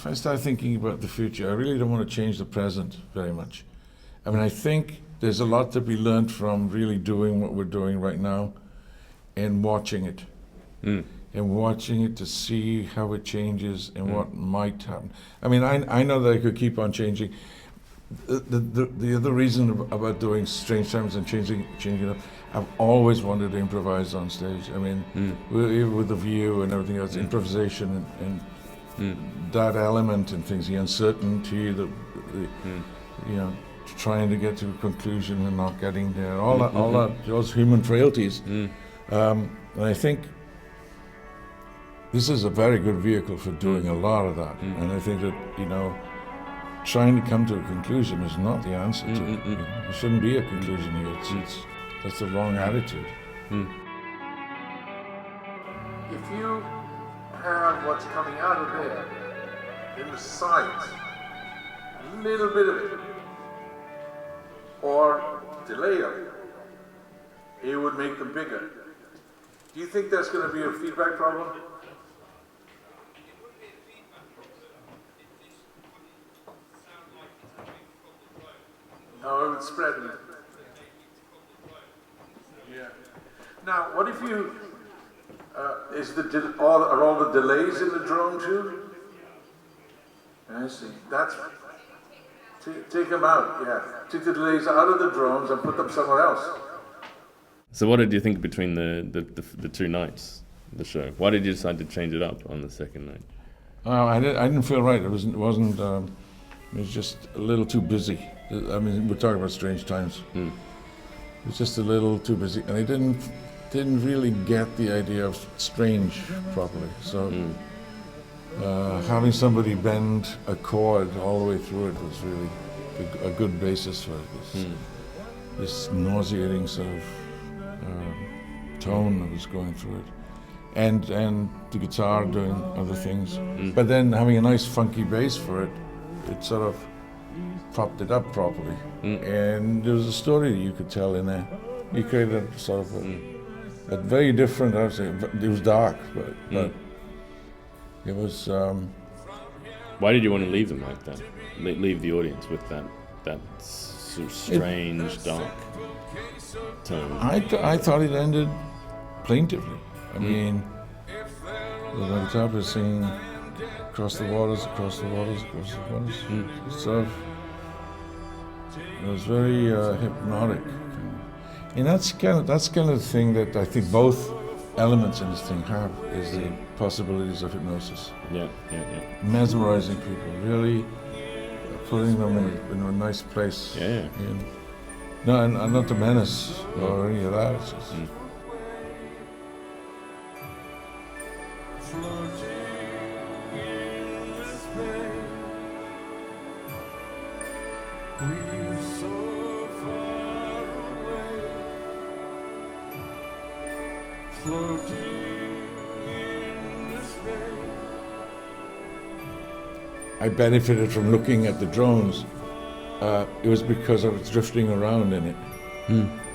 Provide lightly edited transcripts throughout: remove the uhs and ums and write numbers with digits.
if I start thinking about the future, I really don't want to change the present very much. I mean, I think there's a lot to be learned from really doing what we're doing right now and watching it. And watching it to see how it changes and what might happen. I mean, I know that I could keep on changing. The other reason about doing Strange Times and changing it up, I've always wanted to improvise on stage. I mean, with the view and everything else, improvisation and that element and things, the uncertainty, the you know, trying to get to a conclusion and not getting there, all that, those human frailties. And I think this is a very good vehicle for doing a lot of that. And I think that, you know, trying to come to a conclusion is not the answer to it. There shouldn't be a conclusion here. That's the wrong attitude. If you have what's coming out of there in the sight, a little bit of it, or delay them, it would make them bigger. Do you think that's going to be a feedback problem? No, it would spread. Yeah. Now, what if you, are all the delays in the drone too? I see. That's, take them out, yeah. Take the delays out of the drones and put them somewhere else. So what did you think between the two nights, the show? Why did you decide to change it up on the second night? I didn't feel right. It was just a little too busy. I mean, we're talking about Strange Times. It was just a little too busy, and I didn't really get the idea of strange properly. So having somebody bend a chord all the way through it was really a good basis for it. This nauseating sort of tone that was going through it, and the guitar doing other things. But then having a nice funky bass for it, it sort of propped it up properly. And there was a story that you could tell in there. You created sort of a very different, I would say, it was dark, but it was... Why did you want to leave them like that? Leave the audience with that sort of strange, dark tone? I thought it ended plaintively. I mean, the guitar was singing across the waters, across the waters, across the waters. So it was very hypnotic, and that's kind of the thing that I think both elements in this thing have is the possibilities of hypnosis. Yeah. Mesmerizing people, really putting them in a nice place. Yeah. No, and not to menace or any of that. It's just, I benefited from looking at the drones. It was because I was drifting around in it.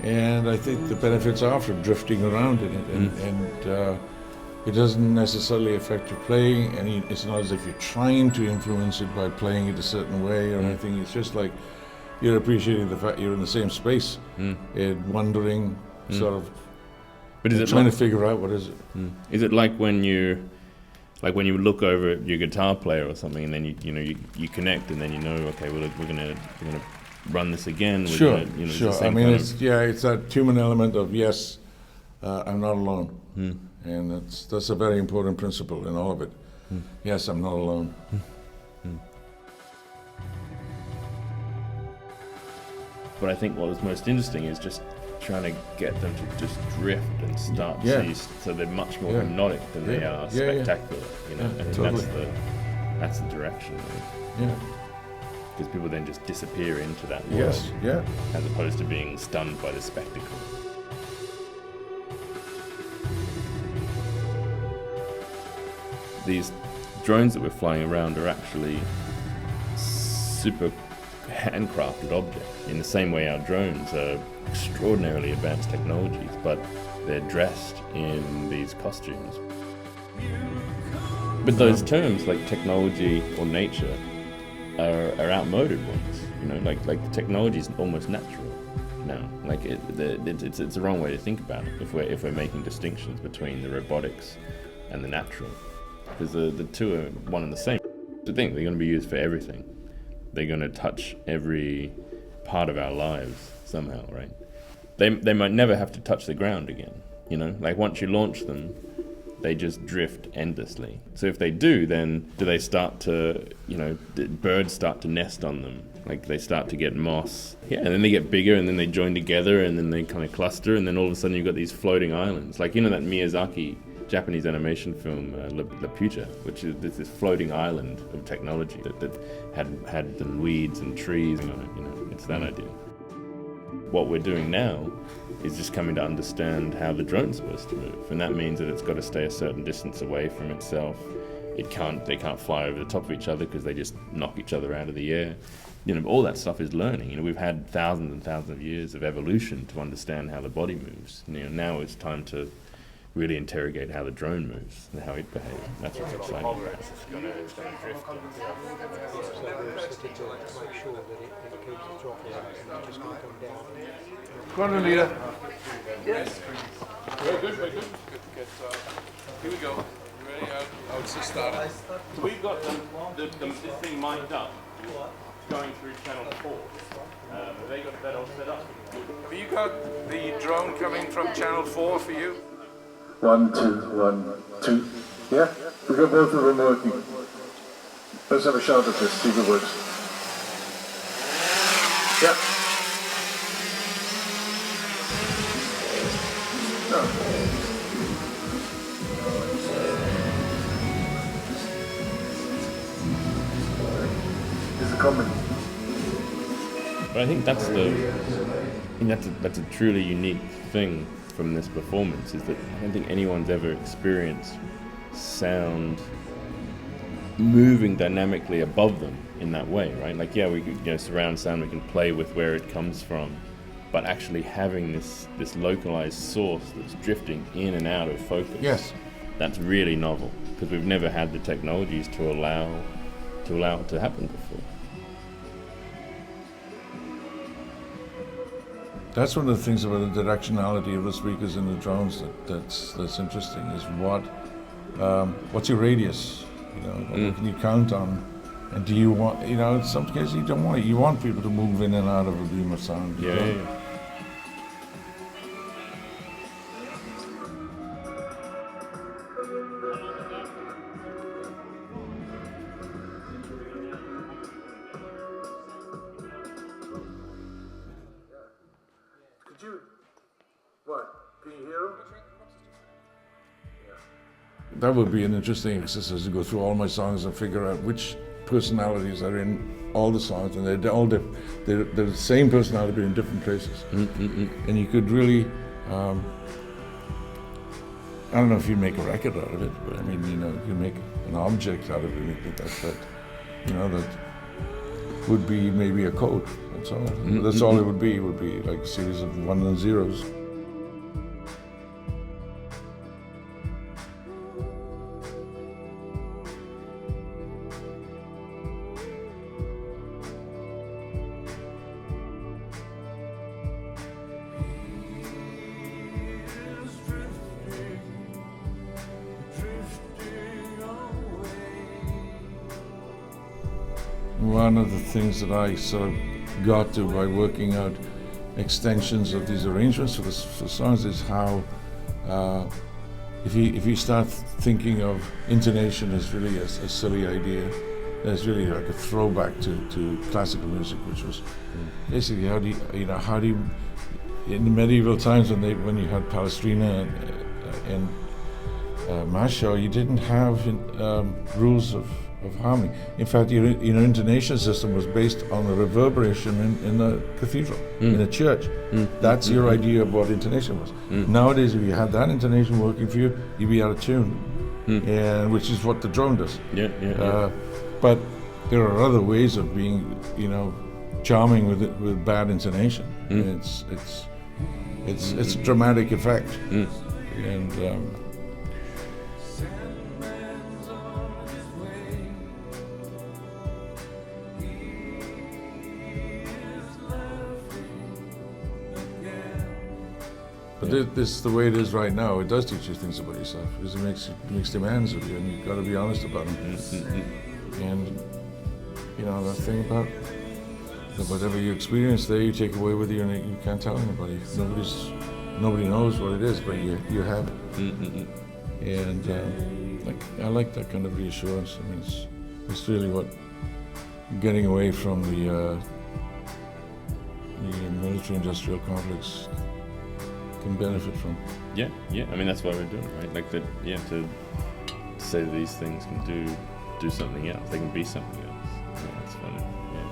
And I think the benefits are from drifting around in it. And it doesn't necessarily affect your playing. It's not as if you're trying to influence it by playing it a certain way or anything. It's just like you're appreciating the fact you're in the same space and wondering, sort of, but is it trying to figure out what is it. Is it like when you look over at your guitar player or something, and then you connect, and then okay, we're gonna run this again. Sure. I mean, it's that human element of yes, I'm not alone, and that's a very important principle in all of it. Yes, I'm not alone. But I think what was most interesting is just trying to get them to just drift and start so they're much more hypnotic than they are spectacular. And totally. that's the direction. Yeah. Because people then just disappear into that world, as opposed to being stunned by the spectacle. These drones that we're flying around are actually super handcrafted objects, in the same way our drones are extraordinarily advanced technologies, but they're dressed in these costumes. But those terms like technology or nature are outmoded ones. Like the technology is almost natural now. Like it's the wrong way to think about it if we're making distinctions between the robotics and the natural, because the two are one and the same. The thing, they're going to be used for everything. They're going to touch every part of our lives somehow, right? They might never have to touch the ground again. Like once you launch them, they just drift endlessly. So if they do, then do they start to, birds start to nest on them? Like they start to get moss. Yeah, and then they get bigger, and then they join together, and then they kind of cluster, and then all of a sudden you've got these floating islands. Like, that Miyazaki Japanese animation film, La Puta, which is this floating island of technology that had the weeds and trees on it. It's that idea. What we're doing now is just coming to understand how the drone's supposed to move, and that means that it's got to stay a certain distance away from itself. They can't fly over the top of each other because they just knock each other out of the air. All that stuff is learning. We've had thousands and thousands of years of evolution to understand how the body moves. Now it's time to really interrogate how the drone moves and how it behaves. That's what's exciting about it. It's going to drift. Go on, Anita. Yes. Very good, very good. Good. Here we go. You ready? I'll just start it. So we've got this thing mic'd up, going through channel 4. Have they got that all set up? Have you got the drone coming from channel 4 for you? 1, 2, 1, 2. Yeah? We got both of them working. Let's have a shot at this, see if it works. Yeah. Is it coming? But I think that's a truly unique thing from this performance, is that I don't think anyone's ever experienced sound moving dynamically above them in that way, right? Like, yeah, we surround sound, we can play with where it comes from, but actually having this localized source that's drifting in and out of focus. Yes. That's really novel, because we've never had the technologies to allow it to happen before. That's one of the things about the directionality of the speakers in the drones that's interesting, is what's your radius? What can you count on? And do you want, in some cases you don't want it. You want people to move in and out of a beam of sound. Yeah. Can you hear them? That would be an interesting exercise, to go through all my songs and figure out which personalities are in all the songs, and they're all they're the same personality but in different places. And you could really, I don't know if you make a record out of it, but I mean, you can make an object out of it. That would be maybe a code. That's all. That's all it would be. It would be like a series of ones and zeros. One of the things that I sort of got to by working out extensions of these arrangements for songs is how if you start thinking of intonation as really a silly idea, it's really like a throwback to classical music, which was basically how do you in the medieval times when you had Palestrina and Masho, you didn't have rules of harmony. In fact, your intonation system was based on the reverberation in the cathedral, in a church. That's your idea of what intonation was. Nowadays, if you had that intonation working for you, you'd be out of tune, and which is what the drone does. But there are other ways of being, charming with bad intonation. It's a dramatic effect, and But this is the way it is right now. It does teach you things about yourself because it makes demands of you, and you've got to be honest about them. And you know that thing about that whatever you experience there, you take away with you, and you can't tell anybody. Nobody knows what it is, but you have it. And I like that kind of reassurance. I mean, it's really what getting away from the military-industrial complex can benefit from. Yeah. I mean, that's why we're doing it, right? Like that. Yeah, to say that these things can do something else. They can be something else. Yeah, that's funny. Yeah.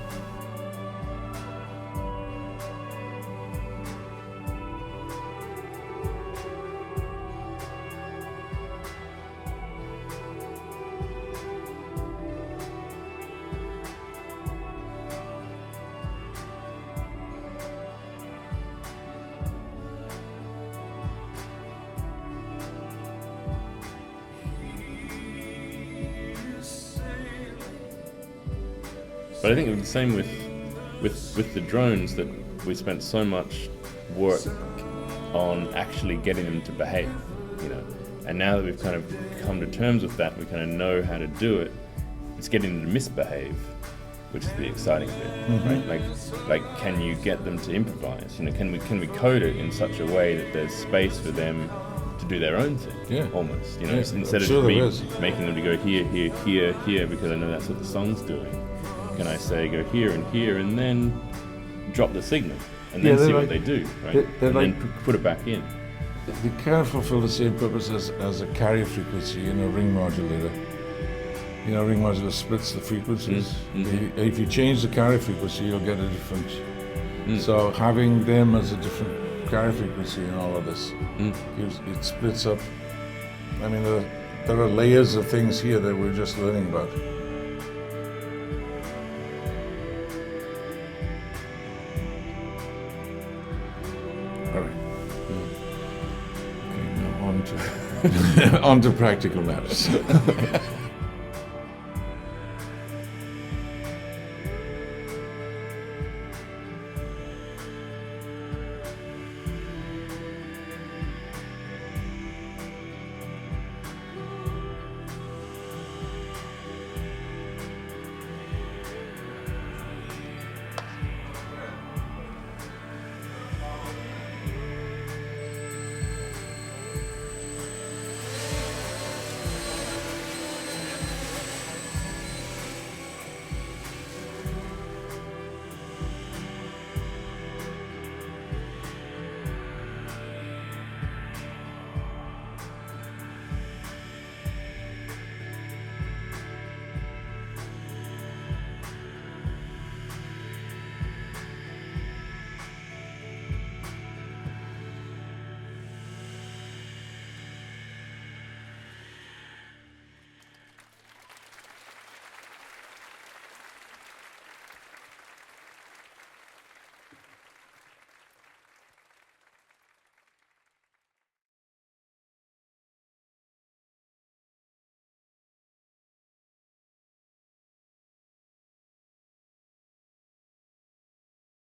But I think it's the same with the drones, that we spent so much work on actually getting them to behave, you know. And now that we've kind of come to terms with that, we kind of know how to do it. It's getting them to misbehave, which is the exciting bit, right? Like, can you get them to improvise? You know, can we code it in such a way that there's space for them to do their own thing? Yeah. Almost, you know, Yeah, instead of sure me there is. making them to go here, here, here, here, because I know that's what the song's doing. Can I say go here and here, and then drop the signal, and then see what they do, right? they're And like- then put it back in. They can fulfill the same purpose as a carrier frequency in a ring modulator. You know, a ring modulator splits the frequencies. If you change the carrier frequency, you'll get a different. So having them as a different carrier frequency in all of this, it splits up. I mean, there are layers of things here that we're just learning about. All right. Okay, now on to on to practical matters.